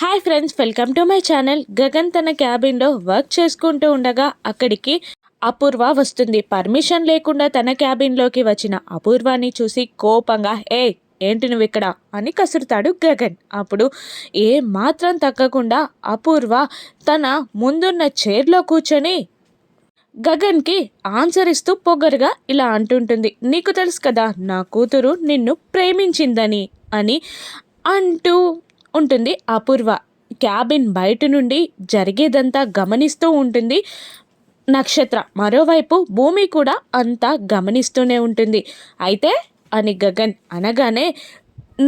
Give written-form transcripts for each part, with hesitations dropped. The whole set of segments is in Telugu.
Hi friends, welcome to my channel. Gagan తన క్యాబిన్లో వర్క్ చేసుకుంటూ ఉండగా అక్కడికి అపూర్వ వస్తుంది. పర్మిషన్ లేకుండా తన క్యాబిన్లోకి వచ్చిన అపూర్వాని చూసి కోపంగా ఏంటి నువ్వు ఇక్కడ అని కసురుతాడు గగన్. అప్పుడు ఏ మాత్రం తగ్గకుండా అపూర్వ తన ముందున్న చైర్లో కూర్చొని గగన్కి ఆన్సర్ ఇస్తూ పొగరుగా ఇలా అంటుంటుంది, నీకు తెలుసు కదా నా కూతురు నిన్ను ప్రేమించిందని అని అంటూ ఉంటుంది అపూర్వ. క్యాబిన్ బయట నుండి జరిగేదంతా గమనిస్తూ ఉంటుంది నక్షత్ర. మరోవైపు భూమి కూడా అంతా గమనిస్తూనే ఉంటుంది. అయితే అని గగన్ అనగానే,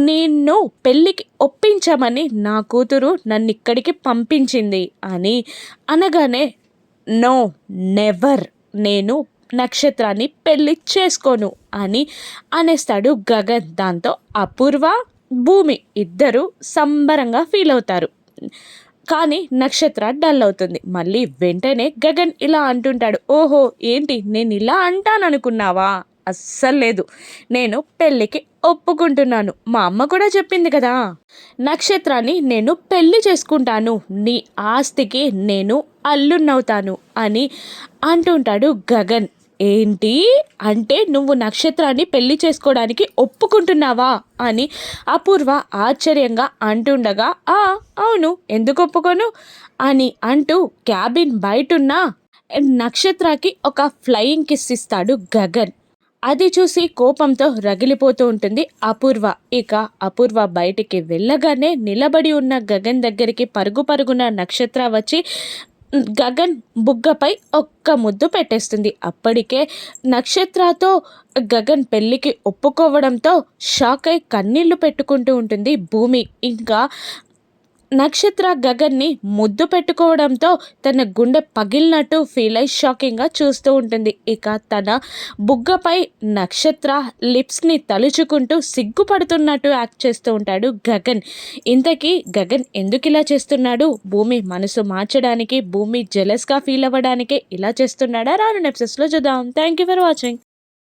నిన్ను పెళ్ళికి ఒప్పించమని నా కూతురు నన్ను ఇక్కడికి పంపించింది అని అనగానే, నో నెవర్, నేను నక్షత్రాన్ని పెళ్ళి చేసుకోను అని అనేస్తాడు గగన్. దాంతో అపూర్వ భూమి ఇద్దరు సంబరంగా ఫీల్ అవుతారు. కానీ నక్షత్ర డల్ అవుతుంది. మళ్ళీ వెంటనే గగన్ ఇలా అంటుంటాడు, ఓహో ఏంటి నేను ఇలా అంటాననుకున్నావా? అస్సలు లేదు, నేను పెళ్ళికి ఒప్పుకుంటున్నాను. మా అమ్మ కూడా చెప్పింది కదా, నక్షత్రాన్ని నేను పెళ్ళి చేసుకుంటాను, నీ ఆస్తికి నేను అల్లున్నవుతాను అని అంటుంటాడు గగన్. ఏంటి అంటే నువ్వు నక్షత్రాన్ని పెళ్లి చేసుకోవడానికి ఒప్పుకుంటున్నావా అని అపూర్వ ఆశ్చర్యంగా అంటుండగా, అవును ఎందుకు ఒప్పుకోను అని అంటూ క్యాబిన్ బయటున్న నక్షత్రకి ఒక ఫ్లయింగ్ కిస్ ఇస్తాడు గగన్. అది చూసి కోపంతో రగిలిపోతూ ఉంటుంది అపూర్వ. ఇక అపూర్వ బయటికి వెళ్ళగానే నిలబడి ఉన్న గగన్ దగ్గరికి పరుగున నక్షత్ర వచ్చి గగన్ బుగ్గపై ఒక్క ముద్దు పెట్టేస్తుంది. అప్పటికే నక్షత్రతో గగన్ పెళ్ళికి ఒప్పుకోవడంతో షాక్ అయి కన్నీళ్లు పెట్టుకుంటూ ఉంటుంది భూమి. ఇంకా నక్షత్ర గగన్ని ముద్దు పెట్టుకోవడంతో తన గుండె పగిలినట్టు ఫీల్ అయి షాకింగ్గా చూస్తూ ఉంటుంది. ఇక తన బుగ్గపై నక్షత్ర లిప్స్ని తలుచుకుంటూ సిగ్గుపడుతున్నట్టు యాక్ట్ చేస్తూ ఉంటాడు గగన్. ఇంతకీ గగన్ ఎందుకు ఇలా చేస్తున్నాడు? భూమి మనసు మార్చడానికి, భూమి జెలస్గా ఫీల్ అవ్వడానికే ఇలా చేస్తున్నాడా? రాను ఎపిసోడ్స్లో చూద్దాం. Thank you for watching.